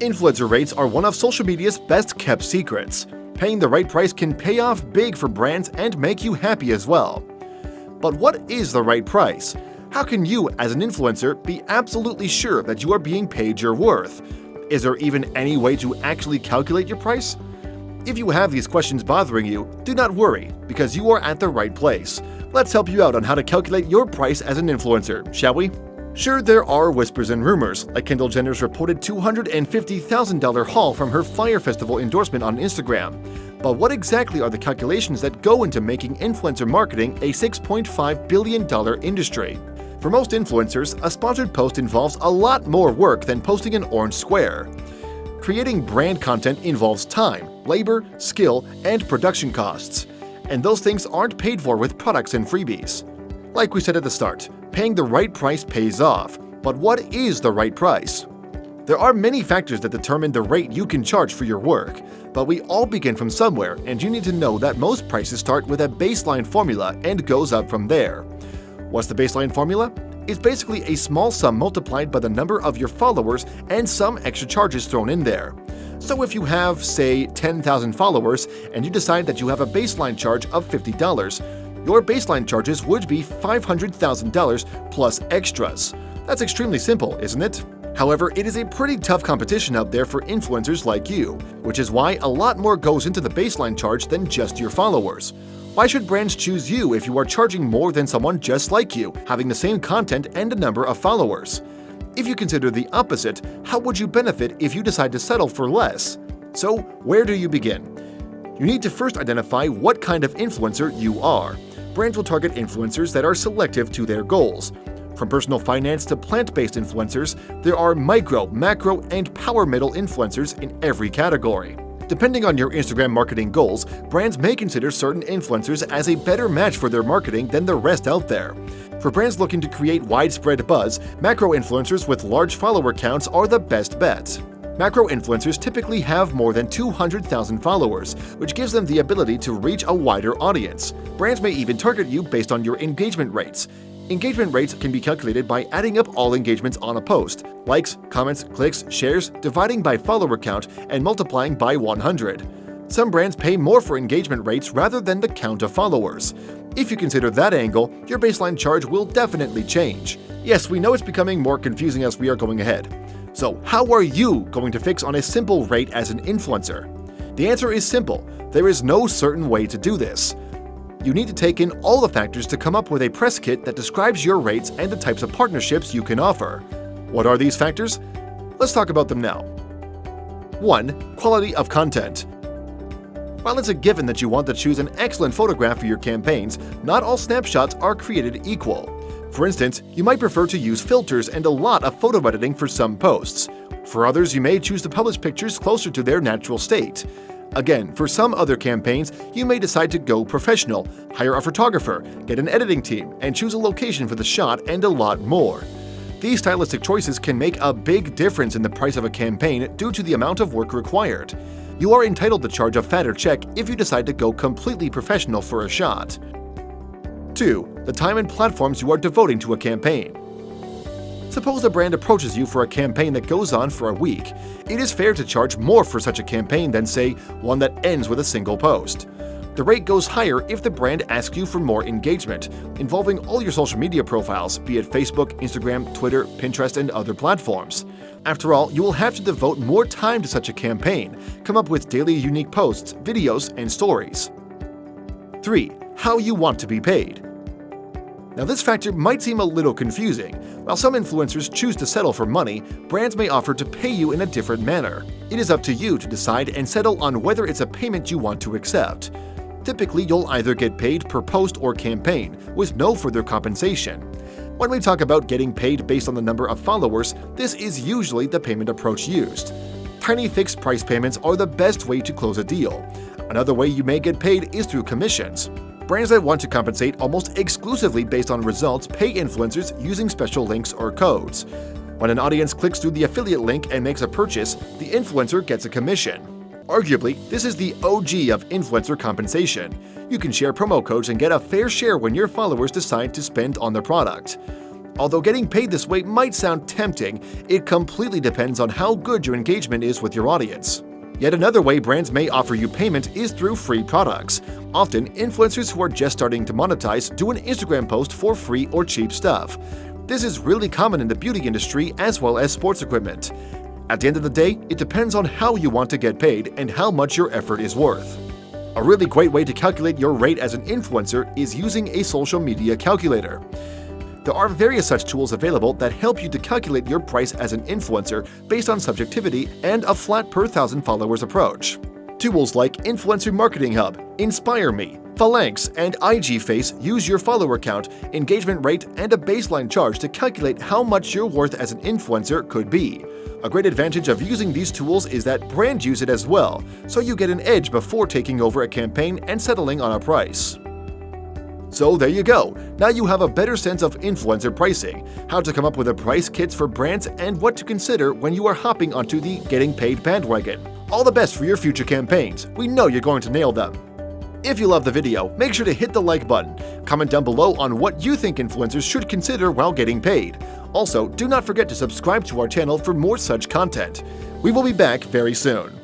Influencer rates are one of social media's best-kept secrets. Paying the right price can pay off big for brands and make you happy as well. But what is the right price? How can you, as an influencer, be absolutely sure that you are being paid your worth? Is there even any way to actually calculate your price? If you have these questions bothering you, do not worry, because you are at the right place. Let's help you out on how to calculate your price as an influencer, shall we? Sure, there are whispers and rumors, like Kendall Jenner's reported $250,000 haul from her Fyre Festival endorsement on Instagram. But what exactly are the calculations that go into making influencer marketing a $6.5 billion industry? For most influencers, a sponsored post involves a lot more work than posting an orange square. Creating brand content involves time, labor, skill, and production costs. And those things aren't paid for with products and freebies. Like we said at the start, paying the right price pays off. But what is the right price? There are many factors that determine the rate you can charge for your work, but we all begin from somewhere, and you need to know that most prices start with a baseline formula and goes up from there. What's the baseline formula? It's basically a small sum multiplied by the number of your followers and some extra charges thrown in there. So if you have, say, 10,000 followers and you decide that you have a baseline charge of $50, your baseline charges would be $500,000 plus extras. That's extremely simple, isn't it? However, it is a pretty tough competition out there for influencers like you, which is why a lot more goes into the baseline charge than just your followers. Why should brands choose you if you are charging more than someone just like you, having the same content and a number of followers? If you consider the opposite, how would you benefit if you decide to settle for less? So, where do you begin? You need to first identify what kind of influencer you are. Brands will target influencers that are selective to their goals. From personal finance to plant-based influencers, there are micro, macro, and power middle influencers in every category. Depending on your Instagram marketing goals, brands may consider certain influencers as a better match for their marketing than the rest out there. For brands looking to create widespread buzz, macro influencers with large follower counts are the best bet. Macro influencers typically have more than 200,000 followers, which gives them the ability to reach a wider audience. Brands may even target you based on your engagement rates. Engagement rates can be calculated by adding up all engagements on a post, likes, comments, clicks, shares, dividing by follower count, and multiplying by 100. Some brands pay more for engagement rates rather than the count of followers. If you consider that angle, your baseline charge will definitely change. Yes, we know it's becoming more confusing as we are going ahead. So, how are you going to fix on a simple rate as an influencer? The answer is simple. There is no certain way to do this. You need to take in all the factors to come up with a press kit that describes your rates and the types of partnerships you can offer. What are these factors? Let's talk about them now. 1. Quality of content. While it's a given that you want to choose an excellent photograph for your campaigns, not all snapshots are created equal. For instance, you might prefer to use filters and a lot of photo editing for some posts. For others, you may choose to publish pictures closer to their natural state. Again, for some other campaigns, you may decide to go professional, hire a photographer, get an editing team, and choose a location for the shot and a lot more. These stylistic choices can make a big difference in the price of a campaign due to the amount of work required. You are entitled to charge a fatter check if you decide to go completely professional for a shot. 2. The time and platforms you are devoting to a campaign. Suppose a brand approaches you for a campaign that goes on for a week. It is fair to charge more for such a campaign than, say, one that ends with a single post. The rate goes higher if the brand asks you for more engagement, involving all your social media profiles, be it Facebook, Instagram, Twitter, Pinterest, and other platforms. After all, you will have to devote more time to such a campaign, come up with daily unique posts, videos, and stories. 3. How you want to be paid. Now, this factor might seem a little confusing. While some influencers choose to settle for money, brands may offer to pay you in a different manner. It is up to you to decide and settle on whether it's a payment you want to accept. Typically, you'll either get paid per post or campaign, with no further compensation. When we talk about getting paid based on the number of followers, this is usually the payment approach used. Tiny fixed price payments are the best way to close a deal. Another way you may get paid is through commissions. Brands that want to compensate almost exclusively based on results pay influencers using special links or codes. When an audience clicks through the affiliate link and makes a purchase, the influencer gets a commission. Arguably, this is the OG of influencer compensation. You can share promo codes and get a fair share when your followers decide to spend on the product. Although getting paid this way might sound tempting, it completely depends on how good your engagement is with your audience. Yet another way brands may offer you payment is through free products. Often, influencers who are just starting to monetize do an Instagram post for free or cheap stuff. This is really common in the beauty industry as well as sports equipment. At the end of the day, it depends on how you want to get paid and how much your effort is worth. A really great way to calculate your rate as an influencer is using a social media calculator. There are various such tools available that help you to calculate your price as an influencer based on subjectivity and a flat per thousand followers approach. Tools like Influencer Marketing Hub, Inspire Me, Phalanx, and IG Face use your follower count, engagement rate, and a baseline charge to calculate how much your worth as an influencer could be. A great advantage of using these tools is that brands use it as well, so you get an edge before taking over a campaign and settling on a price. So there you go, now you have a better sense of influencer pricing, how to come up with a price kits for brands, and what to consider when you are hopping onto the getting paid bandwagon. All the best for your future campaigns, we know you're going to nail them. If you love the video, make sure to hit the like button, comment down below on what you think influencers should consider while getting paid. Also, do not forget to subscribe to our channel for more such content. We will be back very soon.